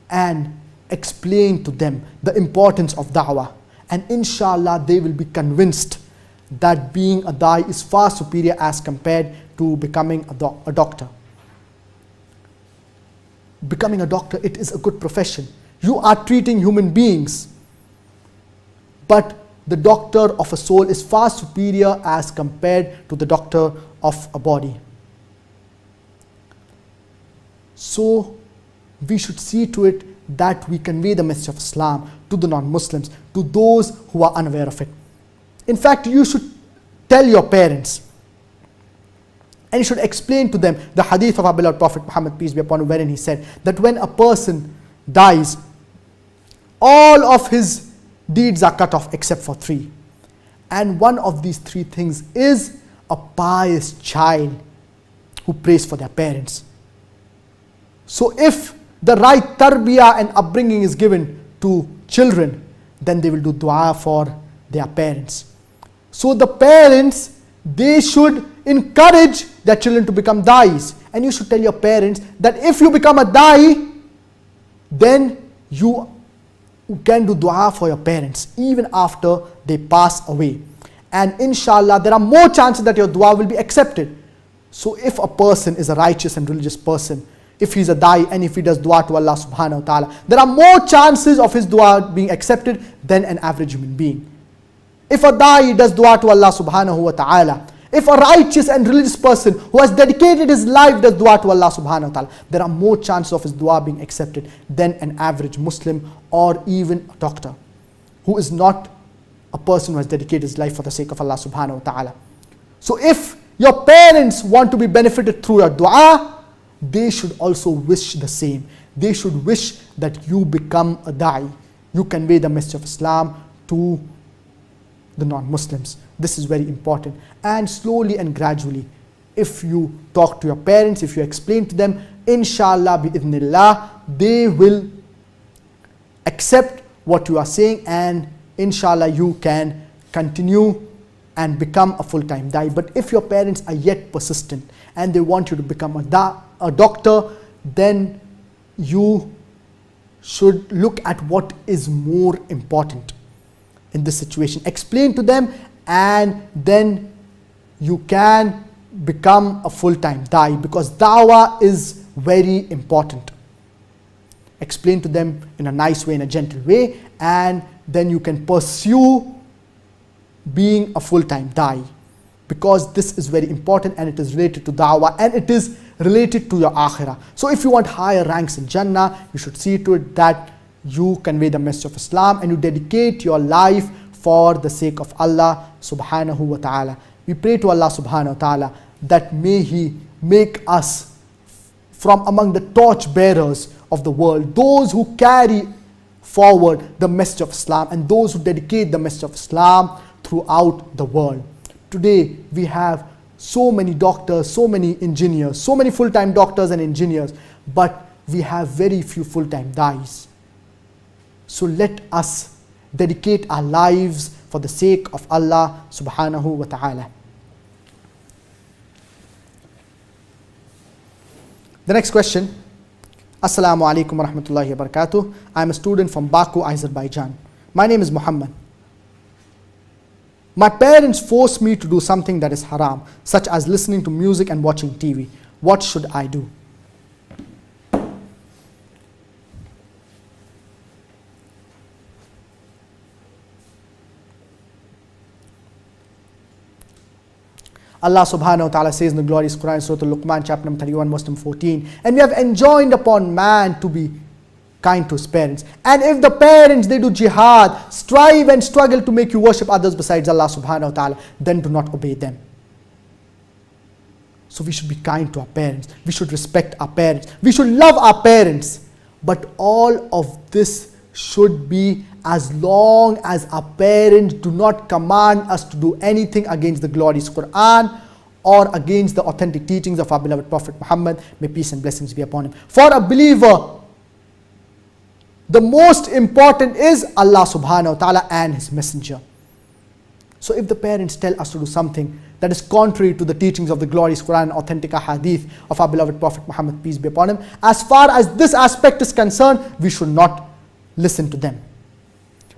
and explain to them the importance of da'wah, and inshallah they will be convinced that being a da'i is far superior as compared to becoming a doctor. Becoming a doctor, it is a good profession. You are treating human beings, but the doctor of a soul is far superior as compared to the doctor of a body. So we should see to it that we convey the message of Islam to the non-Muslims, to those who are unaware of it. In fact, you should tell your parents, and you should explain to them the hadith of our beloved Prophet Muhammad, peace be upon him, wherein he said that when a person dies, all of his deeds are cut off except for 3. And one of these 3 things is a pious child who prays for their parents. So if the right tarbiyah and upbringing is given to children, then they will do dua for their parents. So the parents, they should encourage their children to become da'is. And you should tell your parents that if you become a da'i, then you can do dua for your parents even after they pass away. And inshallah, there are more chances that your dua will be accepted. So if a person is a righteous and religious person, if he's a da'i and if he does dua to Allah subhanahu wa ta'ala, there are more chances of his dua being accepted than an average human being. If a da'i does dua to Allah subhanahu wa ta'ala, if a righteous and religious person who has dedicated his life does dua to Allah subhanahu wa ta'ala, there are more chances of his dua being accepted than an average Muslim or even a doctor who is not a person who has dedicated his life for the sake of Allah subhanahu wa ta'ala. So if your parents want to be benefited through your dua, they should also wish the same. They should wish that you become a da'i. You convey the message of Islam to the non-Muslims. This is very important. And slowly and gradually, if you talk to your parents, if you explain to them, inshallah bi-idhnillah, they will accept what you are saying, and inshallah you can continue and become a full-time da'i. But if your parents are yet persistent and they want you to become a doctor, then you should look at what is more important in this situation. Explain to them, and then you can become a full-time da'i, because da'wah is very important. Explain to them in a nice way, in a gentle way, and then you can pursue being a full-time da'i, because this is very important and it is related to da'wah and it is related to your akhirah. So if you want higher ranks in Jannah, you should see to it that you convey the message of Islam and you dedicate your life for the sake of Allah subhanahu wa ta'ala. We pray to Allah subhanahu wa ta'ala that may He make us from among the torch bearers of the world, those who carry forward the message of Islam and those who dedicate the message of Islam throughout the world. Today we have so many doctors, so many engineers, so many full-time doctors and engineers, but we have very few full-time da'is. So let us dedicate our lives for the sake of Allah subhanahu wa ta'ala. The next question. Assalamu alaikum wa rahmatullahi wa barakatuh. I am a student from Baku, Azerbaijan. My name is Muhammad. My parents force me to do something that is haram, such as listening to music and watching TV. What should I do? Allah subhanahu wa ta'ala says in the glorious Qur'an, Surah Al-Luqman, chapter number 31, verse number 14, and we have enjoined upon man to be kind to his parents. And if the parents, they do jihad, strive and struggle to make you worship others besides Allah subhanahu wa ta'ala, then do not obey them. So we should be kind to our parents. We should respect our parents. We should love our parents. But all of this should be as long as our parents do not command us to do anything against the glorious Qur'an or against the authentic teachings of our beloved Prophet Muhammad, may peace and blessings be upon him. For a believer, the most important is Allah subhanahu wa ta'ala and His Messenger. So if the parents tell us to do something that is contrary to the teachings of the glorious Quran and authentic hadith of our beloved Prophet Muhammad, peace be upon him, as far as this aspect is concerned, we should not listen to them.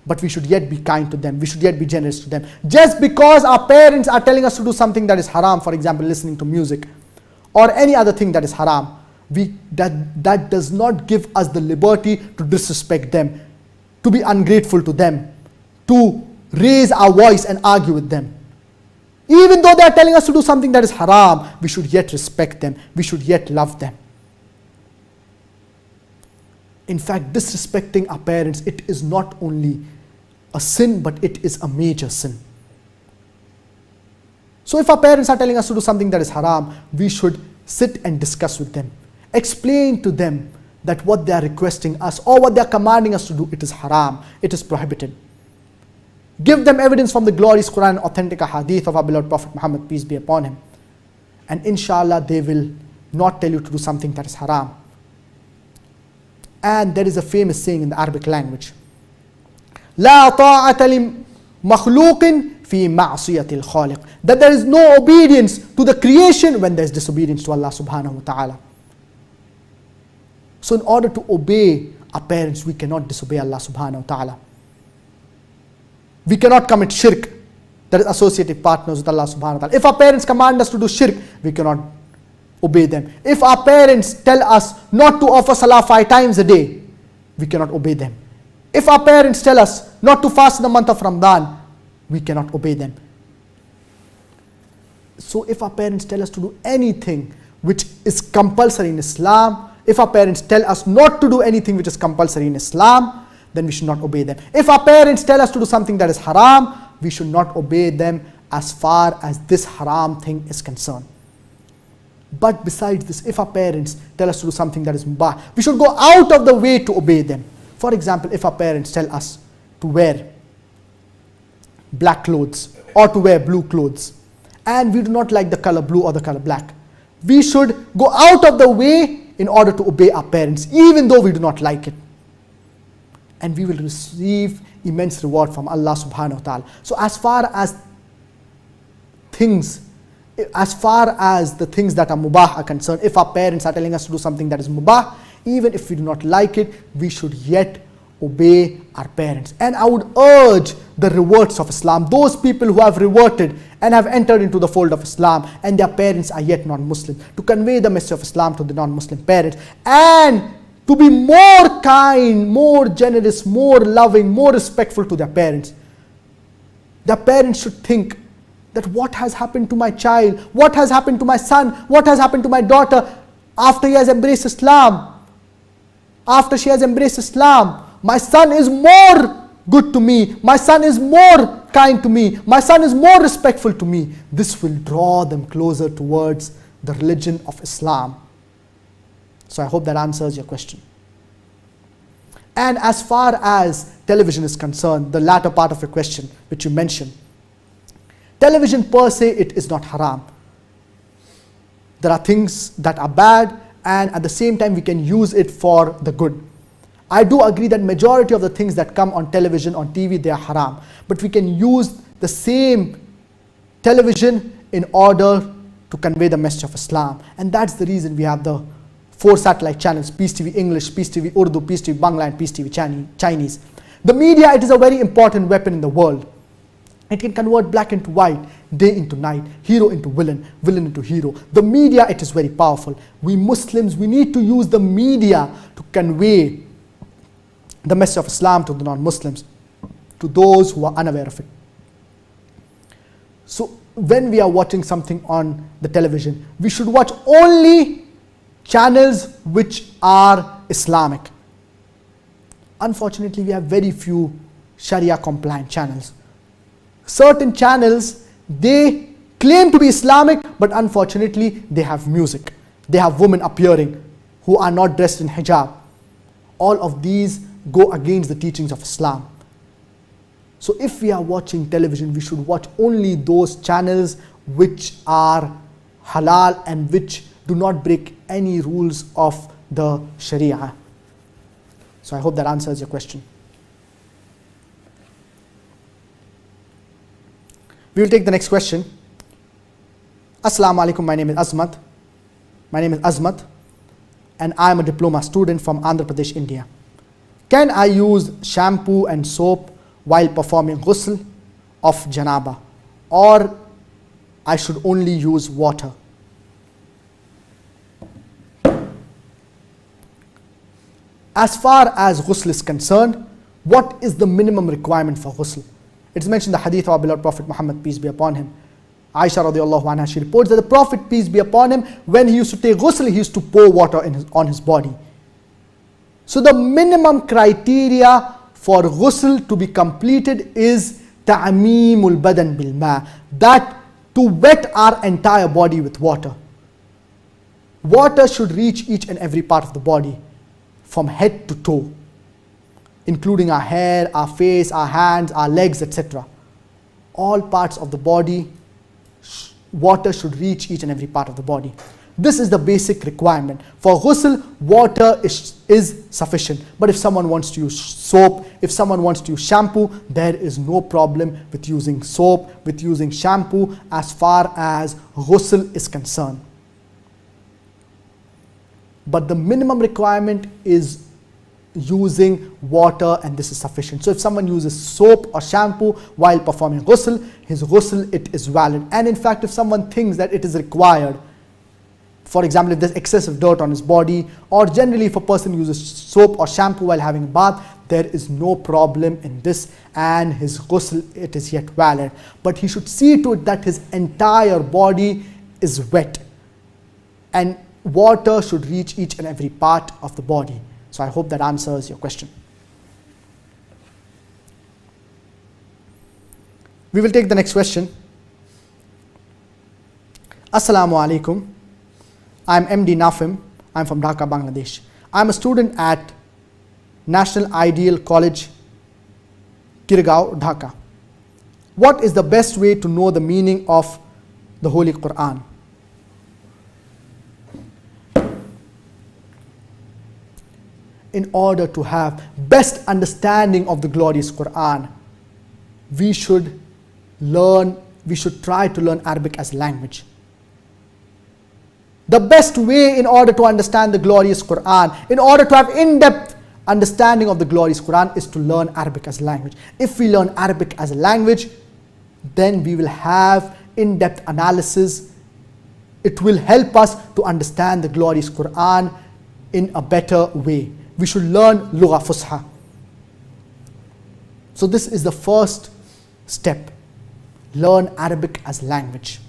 But we should yet be kind to them. We should yet be generous to them. Just because our parents are telling us to do something that is haram, for example, listening to music or any other thing that is haram, that does not give us the liberty to disrespect them, to be ungrateful to them, to raise our voice and argue with them. Even though they are telling us to do something that is haram, we should yet respect them. We should yet love them. In fact, disrespecting our parents, it is not only a sin, but it is a major sin. So if our parents are telling us to do something that is haram, we should sit and discuss with them. Explain to them that what they are requesting us or what they are commanding us to do, it is haram, it is prohibited. Give them evidence from the glorious Qur'an and authentic hadith of our beloved Prophet Muhammad, peace be upon him. And inshallah, they will not tell you to do something that is haram. And there is a famous saying in the Arabic language, لا طاعة لمخلوق في معصية الخالق, that there is no obedience to the creation when there is disobedience to Allah subhanahu wa ta'ala. So in order to obey our parents, we cannot disobey Allah subhanahu wa ta'ala. We cannot commit shirk, that is associative partners with Allah subhanahu wa ta'ala. If our parents command us to do shirk, we cannot obey them. If our parents tell us not to offer salah 5 times a day, we cannot obey them. If our parents tell us not to fast in the month of Ramadan, we cannot obey them. So if our parents tell us to do anything which is compulsory in Islam, if our parents tell us not to do anything which is compulsory in Islam, then we should not obey them. If our parents tell us to do something that is haram, we should not obey them as far as this haram thing is concerned. But besides this, if our parents tell us to do something that is mubah, we should go out of the way to obey them. For example, if our parents tell us to wear black clothes or to wear blue clothes, and we do not like the color blue or the color black, we should go out of the way in order to obey our parents, even though we do not like it. And we will receive immense reward from Allah subhanahu wa ta'ala. So as far as the things that are mubah are concerned, if our parents are telling us to do something that is mubah, even if we do not like it, we should yet obey our parents. And I would urge the reverts of Islam, those people who have reverted and have entered into the fold of Islam and their parents are yet non-Muslim, to convey the message of Islam to the non-Muslim parents and to be more kind, more generous, more loving, more respectful to their parents. Their parents should think that what has happened to my child, what has happened to my son, what has happened to my daughter after he has embraced Islam, after she has embraced Islam. My son is more good to me, my son is more kind to me, my son is more respectful to me. This will draw them closer towards the religion of Islam. So I hope that answers your question. And as far as television is concerned, the latter part of your question which you mentioned, television per se, it is not haram. There are things that are bad, and at the same time we can use it for the good. I do agree that majority of the things that come on television, on TV, they are haram. But we can use the same television in order to convey the message of Islam. And that's the reason we have the 4 satellite channels: Peace TV English, Peace TV Urdu, Peace TV Bangla, and Peace TV Chinese. The media, it is a very important weapon in the world. It can convert black into white, day into night, hero into villain, villain into hero. The media, it is very powerful. We Muslims, we need to use the media to convey the message of Islam to the non-Muslims, to those who are unaware of it. So when we are watching something on the television, we should watch only channels which are Islamic. Unfortunately, we have very few Sharia compliant channels. Certain channels, they claim to be Islamic, but unfortunately they have music. They have women appearing who are not dressed in hijab. All of these go against the teachings of Islam. So if we are watching television, we should watch only those channels which are halal and which do not break any rules of the Sharia. So I hope that answers your question. We will take the next question. Assalamu alaikum, my name is Azmat. And I am a diploma student from Andhra Pradesh, India. Can I use shampoo and soap while performing ghusl of janaba, or I should only use water? As far as ghusl is concerned, what is the minimum requirement for ghusl? It's mentioned in the hadith of our beloved Prophet Muhammad, peace be upon him. Aisha radiallahu anha, she reports that the Prophet, peace be upon him, when he used to take ghusl, he used to pour water on his body. So the minimum criteria for ghusl to be completed is ta'meemul badan bil ma, that to wet our entire body with water. Water should reach each and every part of the body, from head to toe, including our hair, our face, our hands, our legs, etc. All parts of the body, water should reach each and every part of the body. This is the basic requirement. For ghusl, water is sufficient. But if someone wants to use soap, if someone wants to use shampoo, there is no problem with using soap, with using shampoo as far as ghusl is concerned. But the minimum requirement is using water, and this is sufficient. So if someone uses soap or shampoo while performing ghusl, his ghusl, it is valid. And in fact, if someone thinks that it is required, for example, if there's excessive dirt on his body, or generally if a person uses soap or shampoo while having a bath, there is no problem in this, and his ghusl, it is yet valid. But he should see to it that his entire body is wet, and water should reach each and every part of the body. So I hope that answers your question. We will take the next question. Assalamu alaikum. I'm MD Nafim. I'm from Dhaka, Bangladesh. I'm a student at National Ideal College, Kirgaon, Dhaka. What is the best way to know the meaning of the Holy Qur'an? In order to have best understanding of the glorious Qur'an, we should try to learn Arabic as a language. The best way in order to understand the glorious Qur'an, in order to have in-depth understanding of the glorious Qur'an, is to learn Arabic as a language. If we learn Arabic as a language, then we will have in-depth analysis. It will help us to understand the glorious Qur'an in a better way. We should learn Lugha Fusha. So this is the first step. Learn Arabic as language.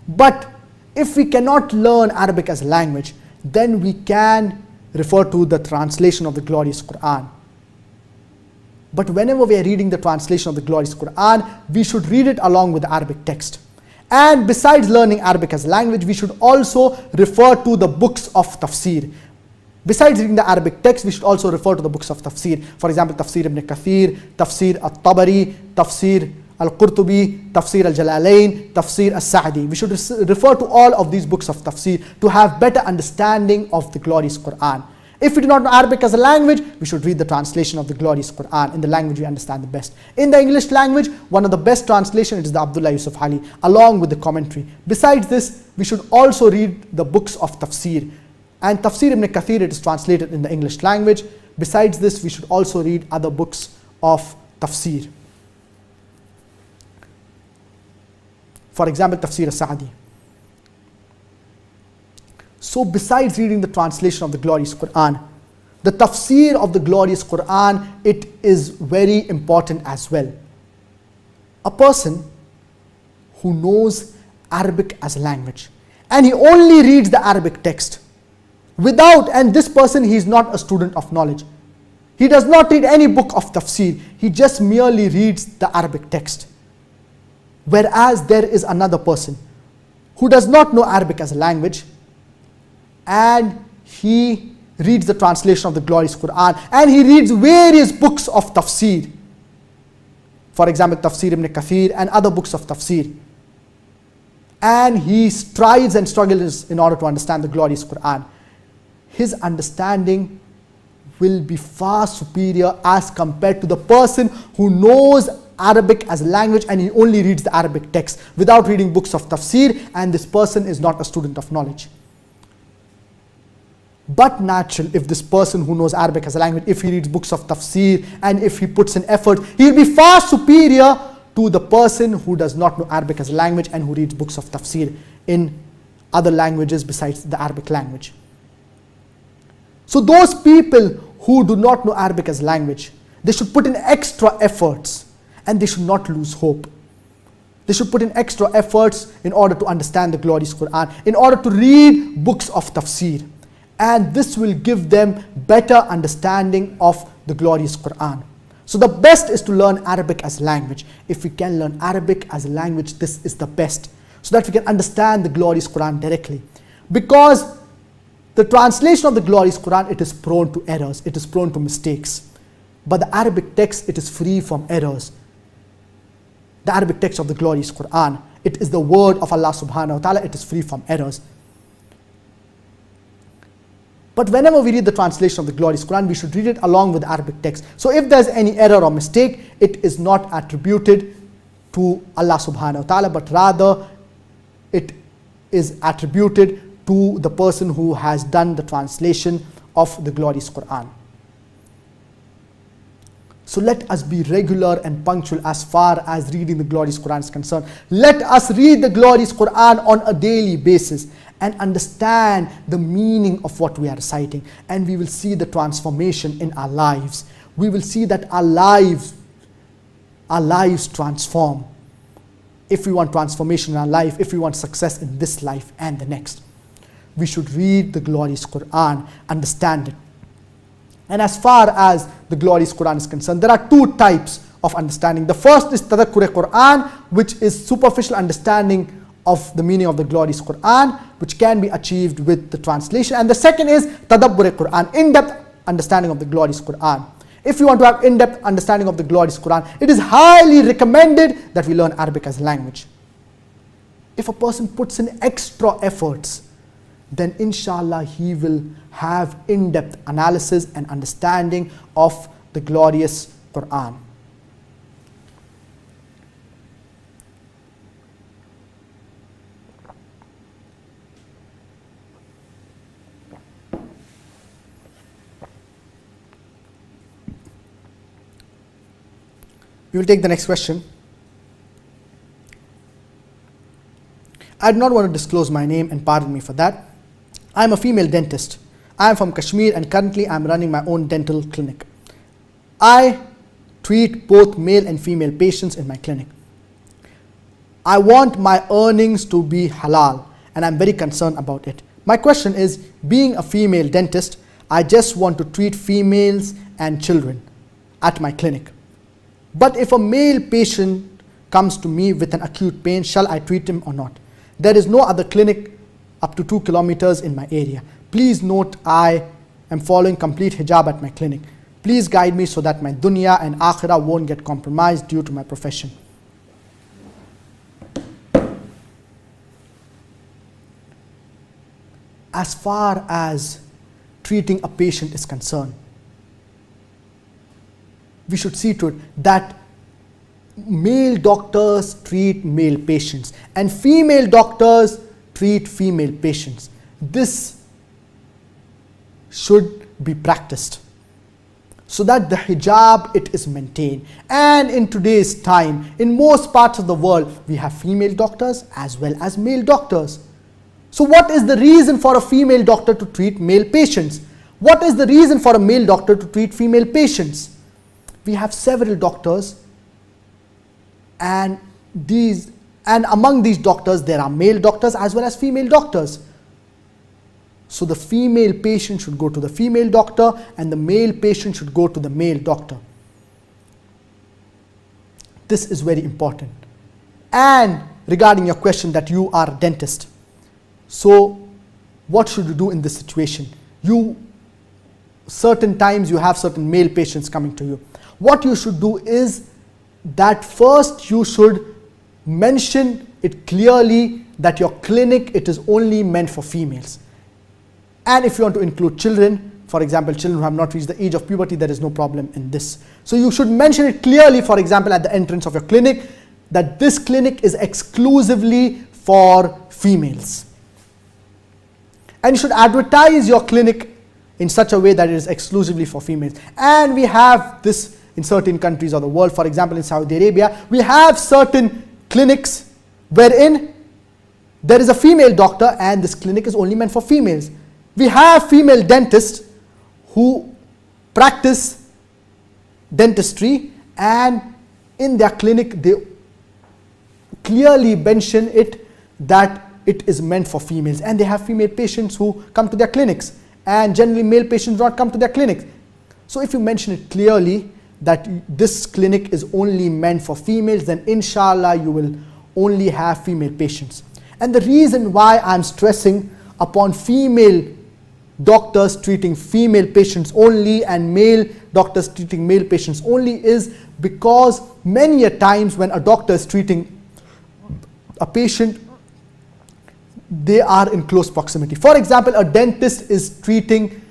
But if we cannot learn Arabic as a language, then we can refer to the translation of the glorious Qur'an. But whenever we are reading the translation of the glorious Qur'an, we should read it along with the Arabic text. And besides learning Arabic as a language, we should also refer to the books of tafsir. Besides reading the Arabic text, we should also refer to the books of tafsir. For example, Tafsir Ibn Kathir, Tafsir At-Tabari, Tafsir Al-Qurtubi, Tafsir Al-Jalalain, Tafsir Al-Sa'di. We should refer to all of these books of tafsir to have better understanding of the glorious Qur'an. If we do not know Arabic as a language, we should read the translation of the glorious Qur'an in the language we understand the best. In the English language, one of the best translations is the Abdullah Yusuf Ali, along with the commentary. Besides this, we should also read the books of tafsir. And Tafsir Ibn Kathir, it is translated in the English language. Besides this, we should also read other books of tafsir. For example, Tafsir Al-Sa'di. So besides reading the translation of the glorious Qur'an, the tafsir of the glorious Qur'an, it is very important as well. A person who knows Arabic as a language, and he only reads the Arabic text, and this person, he is not a student of knowledge. He does not read any book of tafsir. He just merely reads the Arabic text. Whereas there is another person who does not know Arabic as a language, and he reads the translation of the glorious Qur'an, and he reads various books of tafsir. For example, Tafsir Ibn Kathir and other books of tafsir. And he strives and struggles in order to understand the glorious Qur'an. His understanding will be far superior as compared to the person who knows Arabic as a language and he only reads the Arabic text without reading books of tafsir, and this person is not a student of knowledge. But natural, if this person who knows Arabic as a language, if he reads books of tafsir and if he puts in effort, he will be far superior to the person who does not know Arabic as a language and who reads books of tafsir in other languages besides the Arabic language. So those people who do not know Arabic as a language, they should put in extra efforts and they should not lose hope. They should put in extra efforts in order to understand the glorious Qur'an, in order to read books of tafsir. And this will give them better understanding of the glorious Qur'an. So the best is to learn Arabic as a language. If we can learn Arabic as a language, this is the best, so that we can understand the glorious Qur'an directly. Because the translation of the glorious Qur'an, it is prone to errors, it is prone to mistakes. But the Arabic text, it is free from errors. The Arabic text of the glorious Qur'an, it is the word of Allah subhanahu wa ta'ala, it is free from errors. But whenever we read the translation of the glorious Qur'an, we should read it along with the Arabic text. So if there's any error or mistake, it is not attributed to Allah subhanahu wa ta'ala, but rather it is attributed to the person who has done the translation of the glorious Qur'an. So let us be regular and punctual as far as reading the glorious Qur'an is concerned. Let us read the glorious Qur'an on a daily basis and understand the meaning of what we are reciting, and we will see the transformation in our lives. We will see that our lives transform. If we want transformation in our life, if we want success in this life and the next, we should read the glorious Qur'an, understand it. And as far as the glorious Qur'an is concerned, there are two types of understanding. The first is tadakkur Qur'an, which is superficial understanding of the meaning of the glorious Qur'an, which can be achieved with the translation. And the second is tadabbur Qur'an, in-depth understanding of the glorious Qur'an. If you want to have in-depth understanding of the glorious Qur'an, it is highly recommended that we learn Arabic as a language. If a person puts in extra efforts, then inshallah he will have in-depth analysis and understanding of the glorious Qur'an. We will take the next question. I do not want to disclose my name, and pardon me for that. I am a female dentist. I am from Kashmir, and currently I am running my own dental clinic. I treat both male and female patients in my clinic. I want my earnings to be halal, and I am very concerned about it. My question is, being a female dentist, I just want to treat females and children at my clinic. But if a male patient comes to me with an acute pain, shall I treat him or not? There is no other clinic up to 2 kilometers in my area. Please note, I am following complete hijab at my clinic. Please guide me so that my dunya and akhirah won't get compromised due to my profession. As far as treating a patient is concerned, we should see to it that male doctors treat male patients and female doctors treat female patients. This should be practiced so that the hijab, it is maintained. And in today's time, in most parts of the world, we have female doctors as well as male doctors. So what is the reason for a female doctor to treat male patients? What is the reason for a male doctor to treat female patients? We have several doctors, and among these doctors there are male doctors as well as female doctors. So the female patient should go to the female doctor and the male patient should go to the male doctor. This is very important. And regarding your question that you are a dentist, so what should you do in this situation? Certain times you have certain male patients coming to you. What you should do is that first you should mention it clearly that your clinic, it is only meant for females. And if you want to include children, for example, children who have not reached the age of puberty, there is no problem in this. So you should mention it clearly, for example, at the entrance of your clinic, that this clinic is exclusively for females. And you should advertise your clinic in such a way that it is exclusively for females. And we have this in certain countries of the world. For example, in Saudi Arabia, we have certain clinics wherein there is a female doctor and this clinic is only meant for females. We have female dentists who practice dentistry, and in their clinic they clearly mention it that it is meant for females, and they have female patients who come to their clinics. and generally male patients do not come to their clinics. So if you mention it clearly that this clinic is only meant for females, then inshallah you will only have female patients. And the reason why I'm stressing upon female doctors treating female patients only and male doctors treating male patients only is because many a times when a doctor is treating a patient, they are in close proximity. For example, a dentist is treating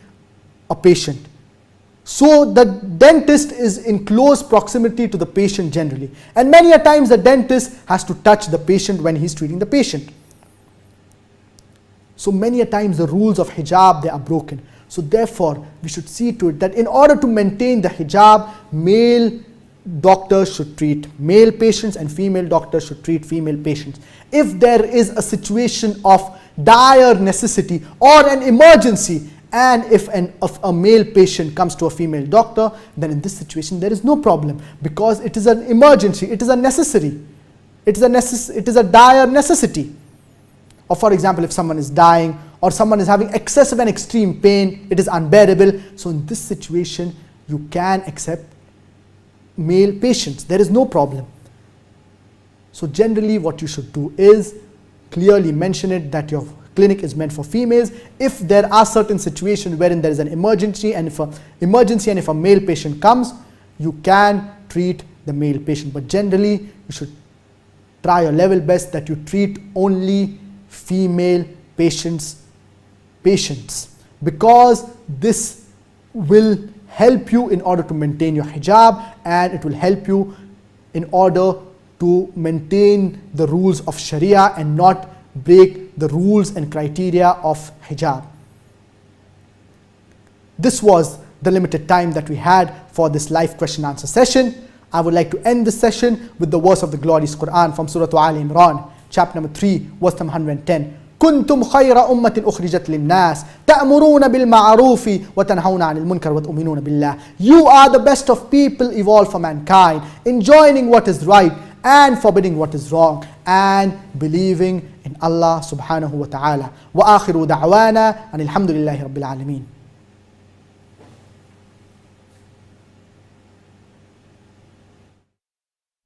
a patient. So the dentist is in close proximity to the patient generally. And many a times the dentist has to touch the patient when he's treating the patient. So many a times the rules of hijab, they are broken. So therefore, we should see to it that in order to maintain the hijab, male doctors should treat male patients and female doctors should treat female patients. If there is a situation of dire necessity or an emergency, and if a male patient comes to a female doctor, then in this situation there is no problem, because it is an emergency, it is a necessary, it is a dire necessity. Or for example, if someone is dying or someone is having excessive and extreme pain, it is unbearable. So in this situation, you can accept male patients. There is no problem. So generally what you should do is clearly mention it that your clinic is meant for females. If there are certain situations wherein there is an emergency and if a male patient comes, you can treat the male patient. But generally you should try your level best that you treat only female patients, because this will help you in order to maintain your hijab, and it will help you in order to maintain the rules of Sharia and not break the rules and criteria of hijab. This was the limited time that we had for this live question answer session. I would like to end this session with the verse of the glorious Qur'an from Surah Al Imran, chapter number 3, verse number 110. كنتم خير أمة أخرجت للناس تأمرون بالمعروف وتنهون عن المنكر وتؤمنون بالله. You are the best of people evolved for mankind, enjoining what is right and forbidding what is wrong, and believing in Allah subhanahu wa ta'ala. وآخر دعوانا أن الحمد لله رب العالمين.